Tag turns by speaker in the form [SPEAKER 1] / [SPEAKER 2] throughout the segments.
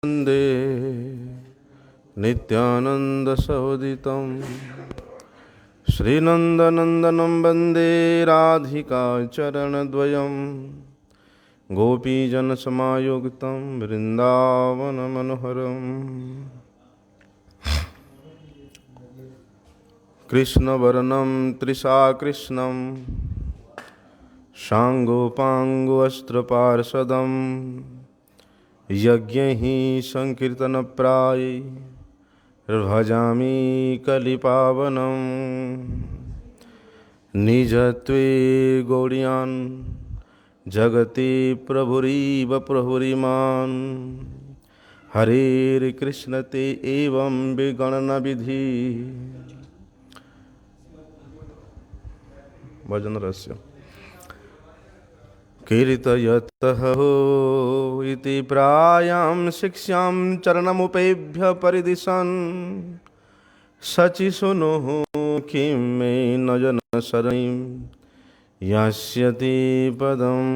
[SPEAKER 1] वन्दे नित्यानन्दसहोदितं श्रीनन्दनन्दनं वन्दे राधिका चरणद्वयं गोपीजनसमायुक्तं वृन्दावनमनोहरम् कृष्णवर्णं तृषाकृष्णं शाङ्गोपाङ्गोऽस्त्रपार्षदं यज्ञैः संकीर्तनप्रायै कलिपावनं निजत्वे गौरियान् जगति प्रभुरीव प्रभुरिमान् हरेर्कृष्ण ते एवं विगणनविधि भजन रस्य कीर्तयतः हो इति प्रायां शिक्ष्यां चरणमुपेभ्य परिदिशन् सचिशुनुः किं मे न जनशरणिं यास्यति पदम्।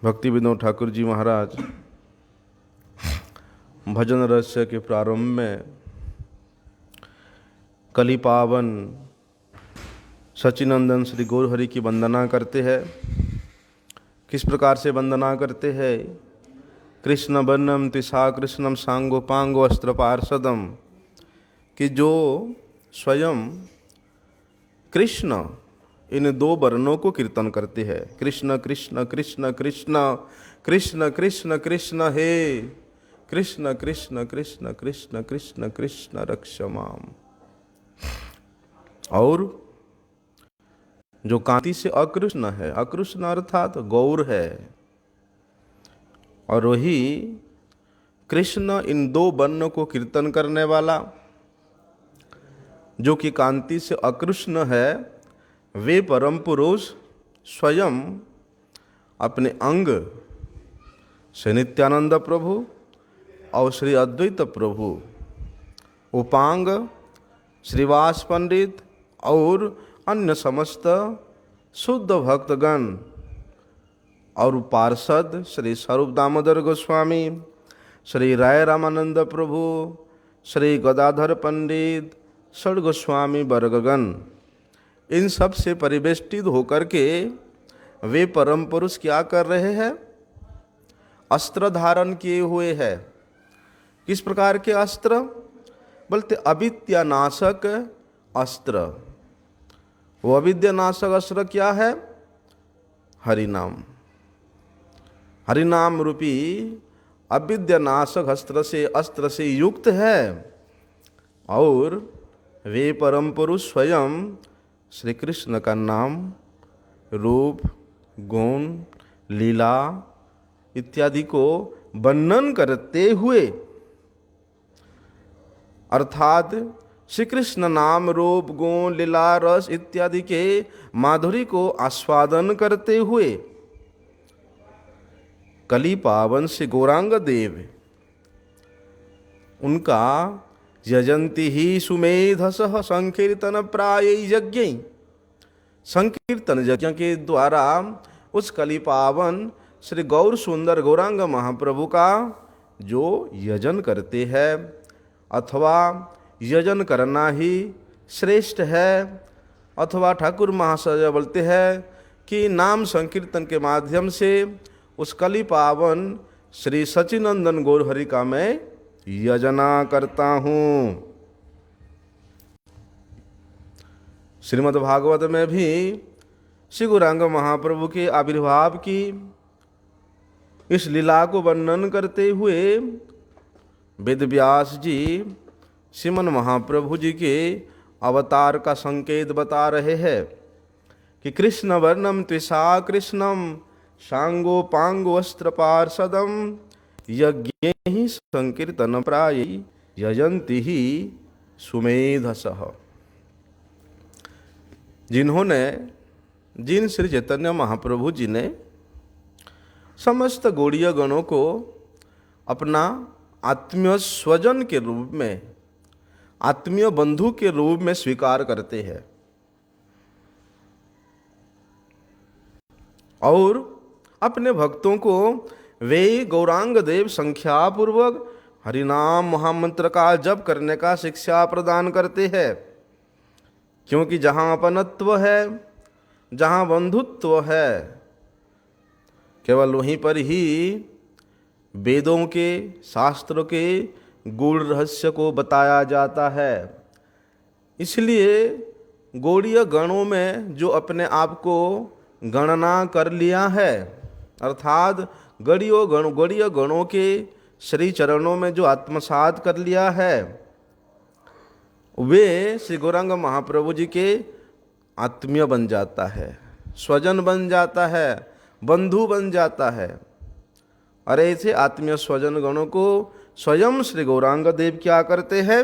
[SPEAKER 1] भक्ति विनोद ठाकुर जी महाराज भजन रहस्य के प्रारंभ में कलिपावन सचिनंदन श्री गौरहरि की वंदना करते हैं। किस प्रकार से वंदना करते हैं? कृष्ण वर्णम तिषा कृष्णम सांगोपांगो अस्त्र पार्षदम, कि जो स्वयं कृष्ण इन दो वर्णों को कीर्तन करते हैं। कृष्ण कृष्ण कृष्ण कृष्ण कृष्ण कृष्ण कृष्ण हे कृष्ण कृष्ण कृष्ण कृष्ण कृष्ण कृष्ण रक्षमाम। और जो कांति से अकृष्ण है, अकृष्ण अर्थात गौर है, और वही कृष्ण इन दो वर्णों को कीर्तन करने वाला जो कि कांति से अकृष्ण है, वे परम पुरुष स्वयं अपने अंग श्री नित्यानंद प्रभु और श्री अद्वैत प्रभु, उपांग श्रीवास पंडित और अन्य समस्त शुद्ध भक्तगण और पार्षद श्री स्वरूप दामोदर गोस्वामी, श्री राय रामानंद प्रभु, श्री गदाधर पंडित, षड गोस्वामी वर्गगण, इन सब से परिवेष्टित होकर के वे परम पुरुष क्या कर रहे हैं? अस्त्र धारण किए हुए हैं। किस प्रकार के अस्त्र? बोलते अविद्यानाशक अस्त्र। वो अविद्यानाशक अस्त्र क्या है? हरिनाम। हरिनाम रूपी अविद्यानाशक अस्त्र से युक्त है। और वे परम पुरुष स्वयं श्री कृष्ण का नाम, रूप, गुण, लीला इत्यादि को वर्णन करते हुए, अर्थात श्री कृष्ण नाम, रूप, गुण, लीला, रस इत्यादि के माधुरी को आस्वादन करते हुए कली पावन श्री गौरांग देव उनका यजंती ही सुमेधसः संकीर्तन प्राय यज्ञ, संकीर्तन यज्ञ के द्वारा उस कली पावन श्री गौर सुंदर गौरांग महाप्रभु का जो यजन करते हैं, अथवा यजन करना ही श्रेष्ठ है, अथवा ठाकुर महाशय बोलते हैं कि नाम संकीर्तन के माध्यम से उस कली पावन श्री सचिनंदन गौरहरि का मैं यजना करता हूँ। श्रीमद् भागवत में भी श्री गौरांग महाप्रभु के आविर्भाव की इस लीला को वर्णन करते हुए वेद व्यास जी श्रीमन महाप्रभु जी के अवतार का संकेत बता रहे हैं कि कृष्ण वर्णम त्विषा कृष्णम सांगोपांगो अस्त्र पार्षदम यज्ञ ही संकीर्तन प्राय यजंती ही सुमेधसः। जिन श्री चैतन्य महाप्रभु जी ने समस्त गौड़ीय गणों को अपना आत्मीय स्वजन के रूप में, आत्मीय बंधु के रूप में स्वीकार करते हैं, और अपने भक्तों को वे गौरांग देव संख्या पूर्वक हरिनाम महामंत्र का जप करने का शिक्षा प्रदान करते हैं। क्योंकि जहाँ अपनत्व है, जहाँ बंधुत्व है, केवल वहीं पर ही वेदों के, शास्त्रों के गूढ़ रहस्य को बताया जाता है। इसलिए गौड़ीय गणों में जो अपने आप को गणना कर लिया है, अर्थात गणीय गणों के श्री चरणों में जो आत्मसात कर लिया है, वे श्री गौरांग महाप्रभु जी के आत्मीय बन जाता है, स्वजन बन जाता है, बंधु बन जाता है। और ऐसे आत्मीय स्वजन गणों को स्वयं श्री गौरांग देव क्या करते हैं?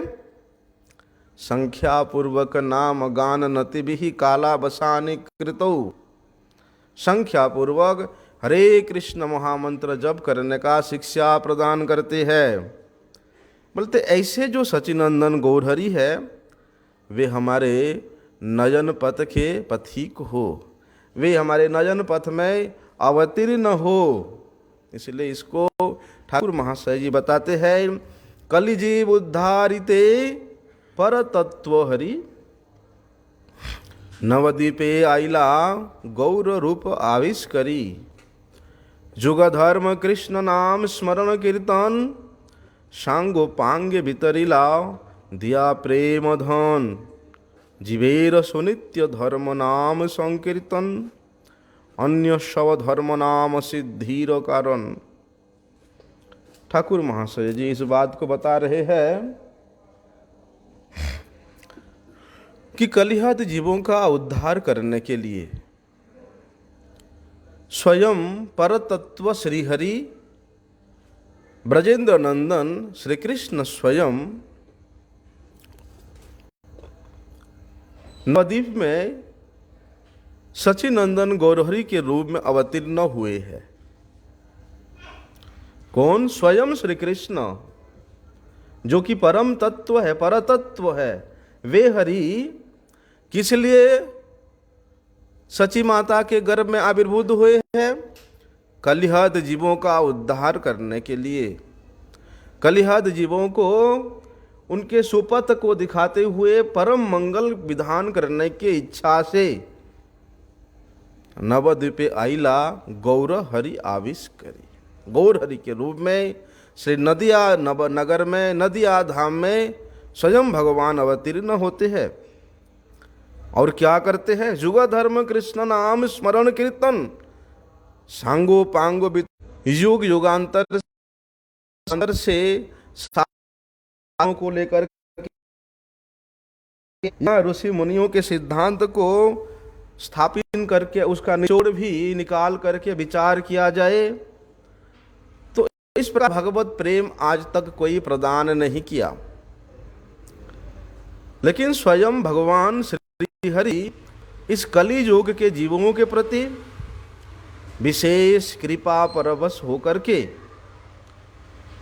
[SPEAKER 1] संख्या पूर्वक नाम गान नति भी काला बसानि कृतौ। संख्या पूर्वक हरे कृष्ण महामंत्र जप करने का शिक्षा प्रदान करते हैं। बोलते ऐसे जो सचिनंदन गौरहरि है, वे हमारे नयन पथ के पथिक हो, वे हमारे नयन पथ में अवतीर्ण हो। इसलिए इसको ठाकुर महाशय जी बताते हैं, कलिजीव उद्धारिते पर तत्व हरि, नवदीपे आइला गौर रूप आविष्करी। जुग धर्म कृष्ण नाम स्मरण कीर्तन, सांगो पांगे भीतरिला दिया प्रेम धन। जीवेर सुनित्य धर्म नाम संकीर्तन, अन्य शव धर्म नाम सिद्धिर कारण। ठाकुर महाशय जी इस बात को बता रहे हैं कि कलिहात जीवों का उद्धार करने के लिए स्वयं परतत्व श्रीहरि ब्रजेंद्र नंदन श्री कृष्ण स्वयं नवद्वीप में सचिनंदन गौरहरि के रूप में अवतीर्ण हुए हैं। कौन? स्वयं श्री कृष्ण, जो कि परम तत्व है, परतत्व है। वे हरि किस लिए सची माता के गर्भ में आविर्भूत हुए हैं? कलिहत जीवों का उद्धार करने के लिए, कलिहत जीवों को उनके सुपथ को दिखाते हुए परम मंगल विधान करने की इच्छा से नवद्वीपे आइला गौर हरि आविष्करी। गौर हरि के रूप में श्री नदिया नगर में, नदिया धाम में स्वयं भगवान अवतीर्ण होते हैं। और क्या करते हैं? जुग धर्म कृष्ण नाम स्मरण कीर्तन, सांगो पांगो युग युगांतर से को लेकर ऋषि मुनियों के सिद्धांत को स्थापित करके उसका निचोड़ भी निकाल करके विचार किया जाए, तो इस प्रकार भगवत प्रेम आज तक कोई प्रदान नहीं किया। लेकिन स्वयं भगवान श्री हरि इस कलि युग के जीवों के प्रति विशेष कृपा परवश होकर के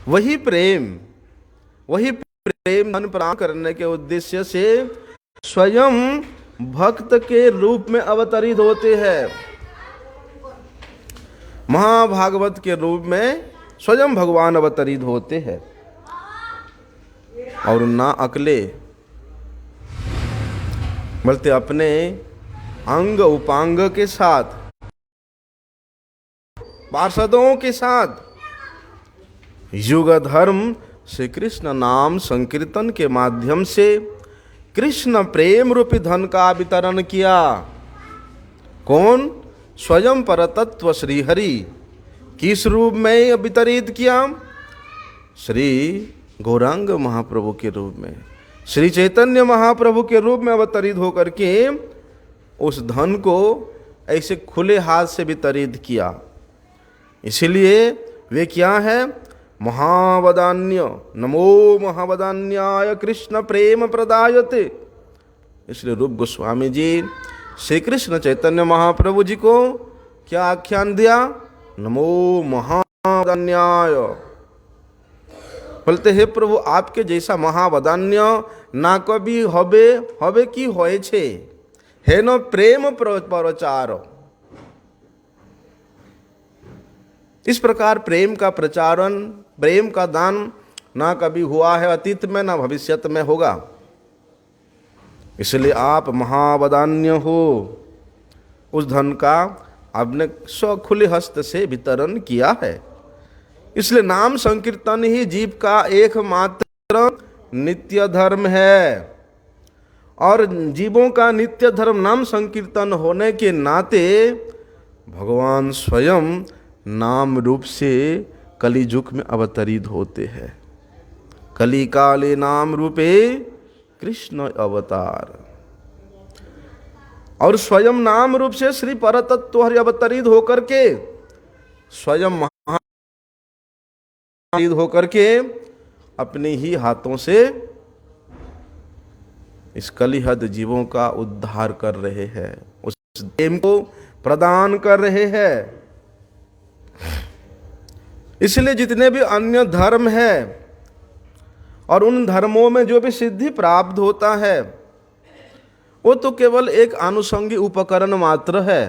[SPEAKER 1] वही प्रेम मन प्राण करने के उद्देश्य से स्वयं भक्त के रूप में अवतरित होते हैं। महाभागवत के रूप में स्वयं भगवान अवतरित होते हैं। और ना अकेले बल्कि अपने अंग उपांग के साथ, पार्षदों के साथ युग धर्म श्री कृष्ण नाम संकीर्तन के माध्यम से कृष्ण प्रेम रूपी धन का वितरण किया। कौन? स्वयं परतत्व श्री हरि किस रूप में वितरित किया? श्री गौरांग महाप्रभु के रूप में, श्री चैतन्य महाप्रभु के रूप में अवतरित होकर के उस धन को ऐसे खुले हाथ से वितरित किया। इसलिए वे क्या है? महावदान्य, नमो महावदान्याय कृष्ण प्रेम प्रदायते। इसलिए रूप गोस्वामी जी श्री कृष्ण चैतन्य महाप्रभु जी को क्या आख्यान दिया? नमो महावदान्याय। बोलते हे प्रभु, आपके जैसा महावदान्य ना कभी हबे की होए छे, हे न प्रेम प्रचार। इस प्रकार प्रेम का प्रचारण, प्रेम का दान ना कभी हुआ है अतीत में, ना भविष्यत में होगा। इसलिए आप महावदान्य हो। उस धन का आपने खुले हस्त से वितरण किया है। इसलिए नाम संकीर्तन ही जीव का एकमात्र नित्य धर्म है। और जीवों का नित्य धर्म नाम संकीर्तन होने के नाते भगवान स्वयं नाम रूप से कलियुग में अवतरित होते हैं। कली काले नाम रूपे कृष्ण अवतार। और स्वयं नाम रूप से श्री परतत्व हरि अवतरित होकर के स्वयं होकर के अपने ही हाथों से इस कलिहद जीवों का उद्धार कर रहे हैं, उस प्रेम को प्रदान कर रहे हैं। इसलिए जितने भी अन्य धर्म है और उन धर्मों में जो भी सिद्धि प्राप्त होता है वो तो केवल एक आनुषंगिक उपकरण मात्र है।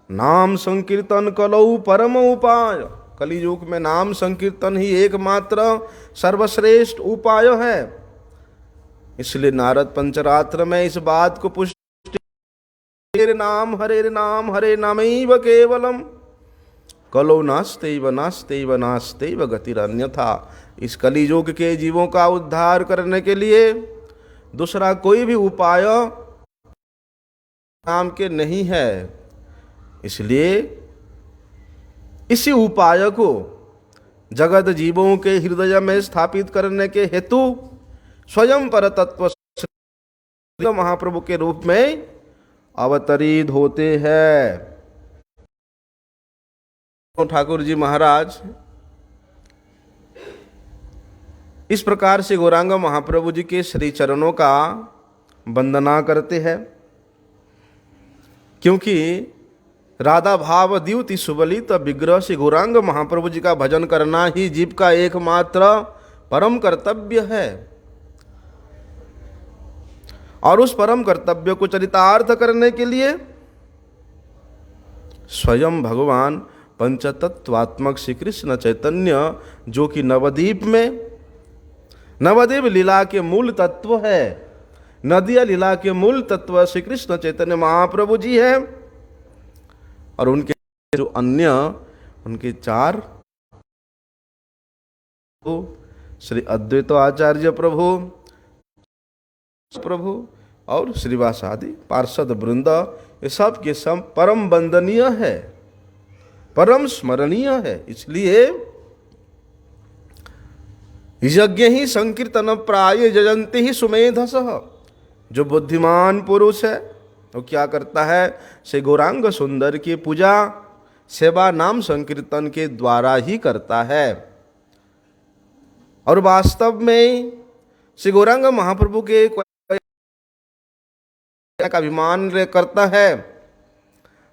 [SPEAKER 1] नाम संकीर्तन कलौ परम उपाय। कलियुग में नाम संकीर्तन ही एकमात्र सर्वश्रेष्ठ उपाय है। इसलिए नारद पंचरात्र में इस बात को पुष्टि, हरे नाम हरे नामैव केवलम कलौ नास्त्यैव नास्त्यैव नास्त्यैव गतिरन्यथा। इस कलियुग के जीवों का उद्धार करने के लिए दूसरा कोई भी उपाय नाम के नहीं है। इसलिए इसी उपाय को जगत जीवों के हृदय में स्थापित करने के हेतु स्वयं परतत्व महाप्रभु के रूप में अवतरित होते हैं। ठाकुर जी महाराज इस प्रकार से गौरांग महाप्रभु जी के श्री चरणों का वंदना करते हैं, क्योंकि राधा भाव द्युति सुबलित विग्रह से गौरांग महाप्रभु जी का भजन करना ही जीव का एकमात्र परम कर्तव्य है। और उस परम कर्तव्य को चरितार्थ करने के लिए स्वयं भगवान पंचतत्वात्मक श्री कृष्ण चैतन्य, जो कि नवद्वीप में नवद्वीप लीला के मूल तत्व है, नदिया लीला के मूल तत्व श्री कृष्ण चैतन्य महाप्रभु जी है। और उनके जो अन्य उनके चार श्री अद्वैत आचार्य प्रभु और श्रीवास आदि पार्षद वृंद, ये सब के सब परम वंदनीय है, परम स्मरणीय है। इसलिए यज्ञ ही संकीर्तन प्राय जजंती ही सुमेधसः। जो बुद्धिमान पुरुष है वो क्या करता है, श्री गौरांग सुंदर की पूजा सेवा नाम संकीर्तन के द्वारा ही करता है। और वास्तव में श्री गौरांग महाप्रभु के का अभिमान करता है,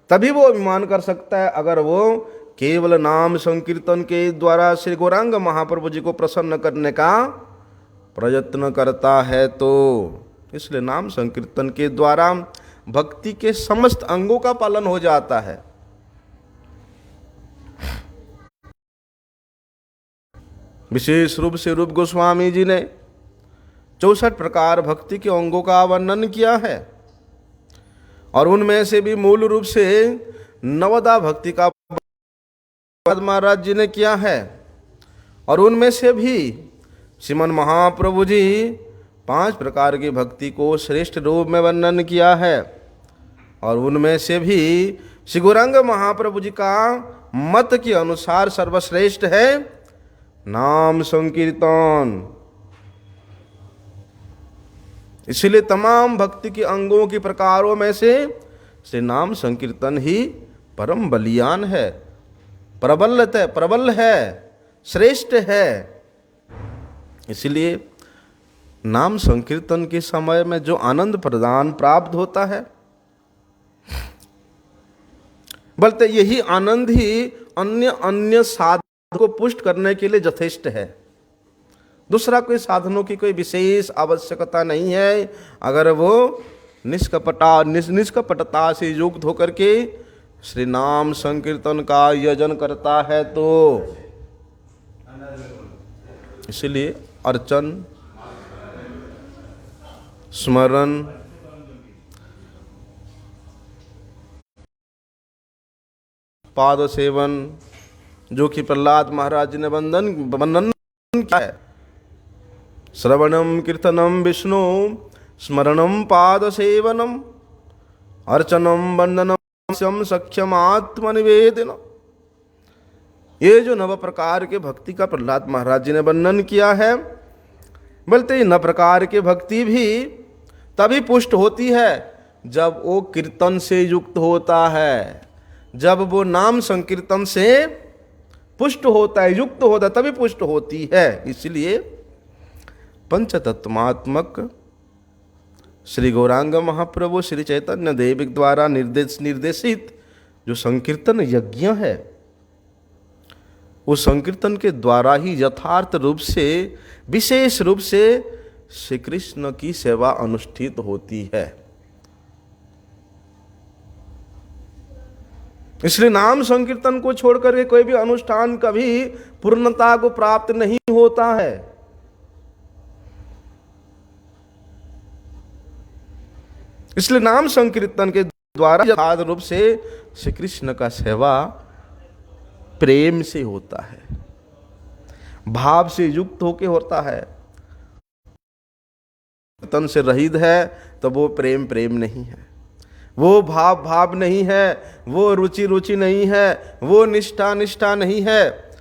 [SPEAKER 1] तभी वो अभिमान कर सकता है अगर वो केवल नाम संकीर्तन के द्वारा श्री गौरांग महाप्रभु जी को प्रसन्न करने का प्रयत्न करता है तो। इसलिए नाम संकीर्तन के द्वारा भक्ति के समस्त अंगों का पालन हो जाता है। विशेष रूप से रूप गोस्वामी जी ने 64 प्रकार भक्ति के अंगों का वर्णन किया है, और उनमें से भी मूल रूप से नवदा भक्ति का महाराज जी ने किया है। और उनमें से भी श्रीमन महाप्रभु जी 5 प्रकार की भक्ति को श्रेष्ठ रूप में वर्णन किया है। और उनमें से भी श्री गौरांग महाप्रभु जी का मत के अनुसार सर्वश्रेष्ठ है नाम संकीर्तन। इसलिए तमाम भक्ति के अंगों के प्रकारों में से श्री नाम संकीर्तन ही परम बलियान है, प्रबल है, श्रेष्ठ है। इसलिए नाम संकीर्तन के समय में जो आनंद प्रदान प्राप्त होता है, बल्कि यही आनंद ही अन्य साधन को पुष्ट करने के लिए यथेष्ट है। दूसरा कोई साधनों की कोई विशेष आवश्यकता नहीं है। अगर वो निष्कपटता से युक्त होकर के श्री नाम संकीर्तन का यजन करता है तो इसलिए अर्चन, स्मरण, पाद सेवन, जो कि प्रहलाद महाराज जी ने वर्णन किया है। श्रवणम कीर्तनम विष्णु, स्मरणम पाद सेवनम, अर्चनम वंदनम सख्यम आत्मनिवेदन। ये जो नव प्रकार के भक्ति का प्रहलाद महाराज जी ने वर्णन किया है, बोलते ही नव प्रकार के भक्ति भी तभी पुष्ट होती है जब वो कीर्तन से युक्त होता है, जब वो नाम संकीर्तन से पुष्ट होता है, युक्त होता है, तभी पुष्ट होती है। इसलिए पंचतत्वात्मक श्री गौरांग महाप्रभु श्री चैतन्य देव द्वारा निर्देशित जो संकीर्तन यज्ञ है, उस संकीर्तन के द्वारा ही यथार्थ रूप से, विशेष रूप से श्री कृष्ण की सेवा अनुष्ठित होती है। इसलिए नाम संकीर्तन को छोड़कर के कोई भी अनुष्ठान कभी पूर्णता को प्राप्त नहीं होता है। इसलिए नाम संकीर्तन के द्वारा यथार्थ रूप से श्री कृष्ण का सेवा प्रेम से होता है, भाव से युक्त होके होता है। तन से रहित है तो वो प्रेम प्रेम नहीं है, वो भाव भाव नहीं है, वो रुचि रुचि नहीं है, वो निष्ठा निष्ठा नहीं है,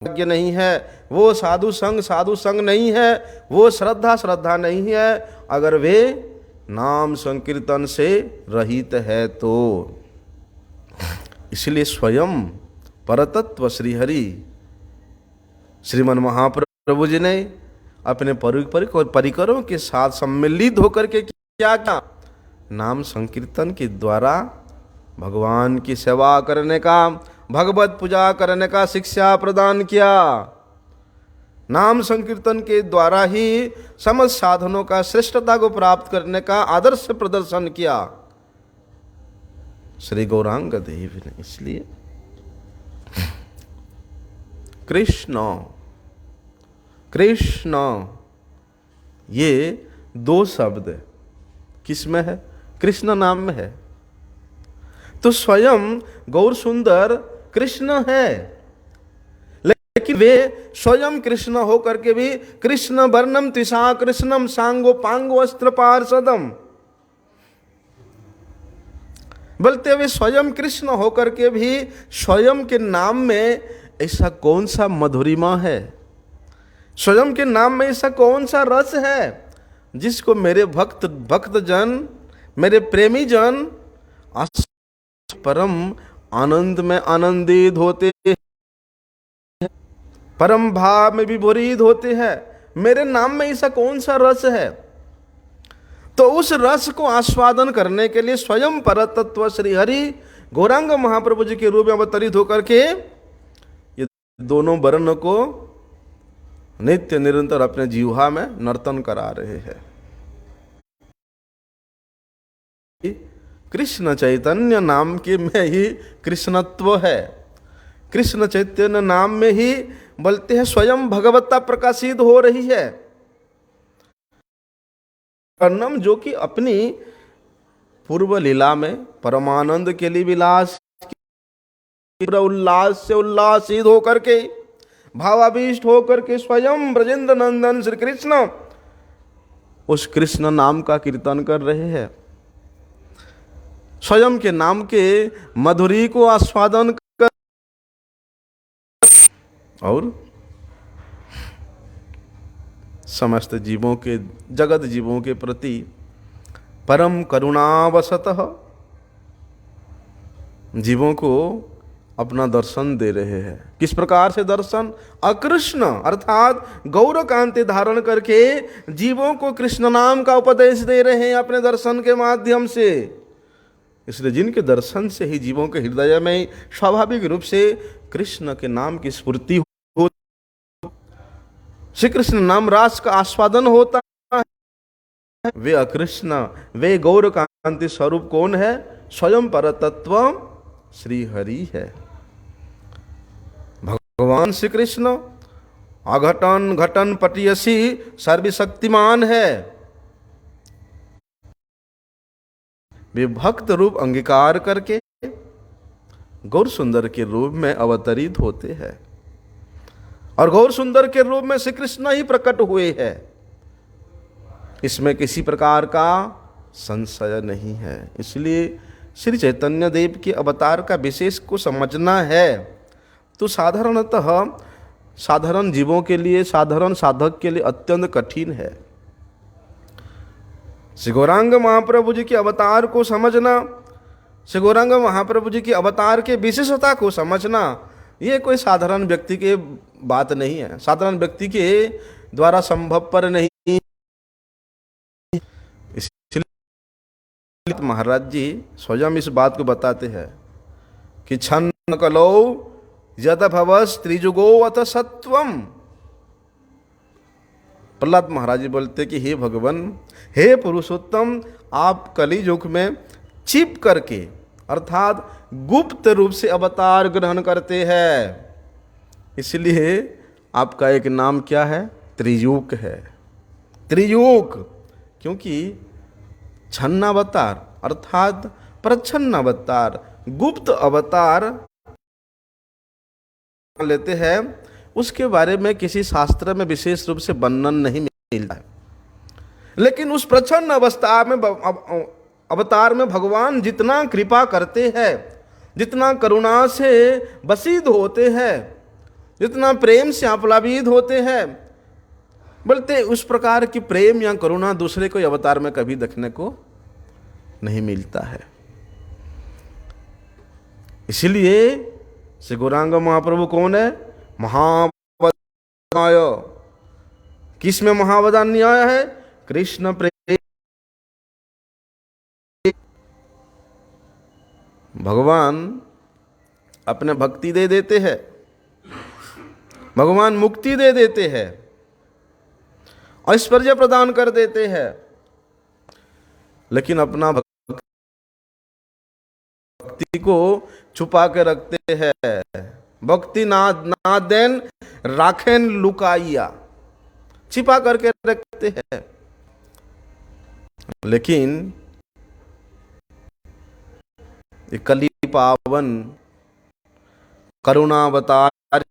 [SPEAKER 1] नहीं है, वो साधु संग नहीं है, वो श्रद्धा श्रद्धा नहीं है। अगर वे नाम संकीर्तन से रहित है तो इसलिए स्वयं परतत्व श्रीहरि श्रीमन महाप्रभु जी ने अपने परिकरों के साथ सम्मिलित होकर के क्या किया? नाम संकीर्तन के द्वारा भगवान की सेवा करने का, भगवत पूजा करने का शिक्षा प्रदान किया। नाम संकीर्तन के द्वारा ही समस्त साधनों का श्रेष्ठता को प्राप्त करने का आदर्श प्रदर्शन किया श्री गौरांग देव ने। इसलिए कृष्ण कृष्ण ये दो शब्द किसमें है? कृष्ण नाम में है। तो स्वयं गौर सुंदर कृष्ण है, लेकिन वे स्वयं कृष्ण होकर के भी कृष्ण वर्णम तिसा कृष्णम सांगो पांगो अस्त्र पार्षदम, बोलते वे स्वयं कृष्ण होकर के भी स्वयं के नाम में ऐसा कौन सा मधुरिमा है, स्वयं के नाम में ऐसा कौन सा रस है जिसको मेरे भक्त जन, मेरे प्रेमी जन परम आनंद में आनंदित होते हैं, परम भाव में विभोरित होते हैं। मेरे नाम में ऐसा कौन सा रस है? तो उस रस को आस्वादन करने के लिए स्वयं परतत्व श्री हरि गौरांग महाप्रभु जी के रूप में अवतरित होकर के ये दोनों वर्ण को नित्य निरंतर अपने जीवा में नर्तन करा रहे हैं। कृष्ण चैतन्य नाम के में ही कृष्णत्व है, कृष्ण चैतन्य नाम में ही बोलते हैं स्वयं भगवत्ता प्रकाशित हो रही है। वर्णम जो कि अपनी पूर्व लीला में परमानंद के लिए विलास उल्लास से उल्लासित होकर के, भावाभीष्ट होकर के स्वयं ब्रजेंद्र नंदन श्री कृष्ण उस कृष्ण नाम का कीर्तन कर रहे हैं, स्वयं के नाम के मधुरी को आस्वादन कर और समस्त जीवों के, जगत जीवों के प्रति परम करुणावशतः जीवों को अपना दर्शन दे रहे हैं। किस प्रकार से दर्शन? अकृष्ण अर्थात गौर कांति धारण करके जीवों को कृष्ण नाम का उपदेश दे रहे हैं अपने दर्शन के माध्यम से। इसलिए जिनके दर्शन से ही जीवों के हृदय में स्वाभाविक रूप से कृष्ण के नाम की स्फूर्ति हो, श्री कृष्ण नाम रास का आस्वादन होता है। वे अकृष्ण, वे गौर कांति स्वरूप कौन है? स्वयं परतत्व श्री हरि है। भगवान श्री कृष्ण अघटन घटन पटियसी सर्वशक्तिमान है। वे भक्त रूप अंगीकार करके गौर सुंदर के रूप में अवतरित होते हैं और गौर सुंदर के रूप में श्री कृष्ण ही प्रकट हुए हैं। इसमें किसी प्रकार का संशय नहीं है। इसलिए श्री चैतन्य देव के अवतार का विशेष को समझना है तो साधारणतः साधारण जीवों के लिए, साधारण साधक के लिए अत्यंत कठिन है। श्री गौरांग महाप्रभु जी के अवतार को समझना, श्री गौरांग महाप्रभु जी के अवतार के विशेषता को समझना, ये कोई साधारण व्यक्ति के बात नहीं है, साधारण व्यक्ति के द्वारा संभवपर नहीं। इसलिए महाराज जी स्वयं इस बात को बताते हैं कि छन्न कलो यत भवस त्रिजुगो अत सत्वम। प्रहलाद महाराज जी बोलते कि हे भगवान, हे पुरुषोत्तम, आप कली युग में छिप करके अर्थात गुप्त रूप से अवतार ग्रहण करते हैं। इसलिए आपका एक नाम क्या है? त्रियुग है। त्रियुग क्योंकि छन्नावतार अर्थात प्रच्छन्न अवतार, गुप्त अवतार लेते हैं, उसके बारे में किसी शास्त्र में विशेष रूप से वर्णन नहीं मिलता है। लेकिन उस प्रच्छन्न अवतार में भगवान जितना कृपा करते हैं, जितना करुणा से वसीद होते हैं, जितना प्रेम से आप्लावित होते हैं, बोलते उस प्रकार की प्रेम या करुणा दूसरे कोई अवतार में कभी देखने को नहीं मिलता है। इसलिए श्री गौरांग महाप्रभु कौन है? महावदान्याय। किस में महावदान्याय है? कृष्ण प्रेम। भगवान अपने भक्ति दे देते हैं, भगवान मुक्ति दे देते हैं, ऐश्वर्य प्रदान कर देते हैं, लेकिन अपना भक्ति को छुपा के रखते हैं। भक्ति ना देन राखेन लुकाइया, छिपा करके रखते हैं। लेकिन कली पावन करुणावतार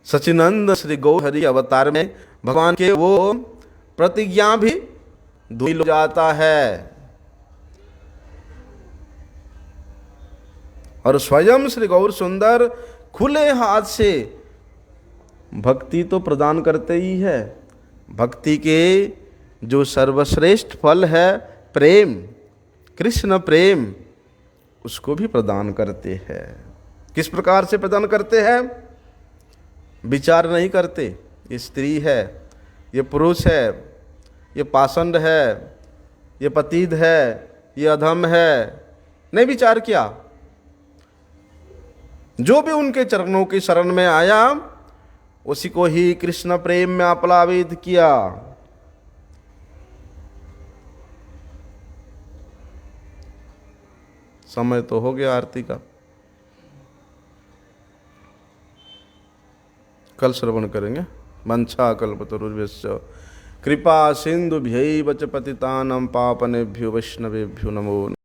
[SPEAKER 1] सचिनंद श्री गौहरि अवतार में भगवान के वो प्रतिज्ञा भी धूल हो जाता है और स्वयं श्री गौर सुंदर खुले हाथ से भक्ति तो प्रदान करते ही है। भक्ति के जो सर्वश्रेष्ठ फल है प्रेम, कृष्ण प्रेम, उसको भी प्रदान करते हैं। किस प्रकार से प्रदान करते हैं? विचार नहीं करते, ये स्त्री है, ये पुरुष है, ये पाषंड है, ये पतित है, ये अधम है, नहीं विचार किया। जो भी उनके चरणों की शरण में आया उसी को ही कृष्ण प्रेम में आप्लावित किया। समय तो हो गया आरती का, कल श्रवण करेंगे। वंशा कल्पतरुभ्यश्च कृपा सिंधुभ्यैव च पतितानां पावनेभ्यो वैष्णवेभ्यो नमो।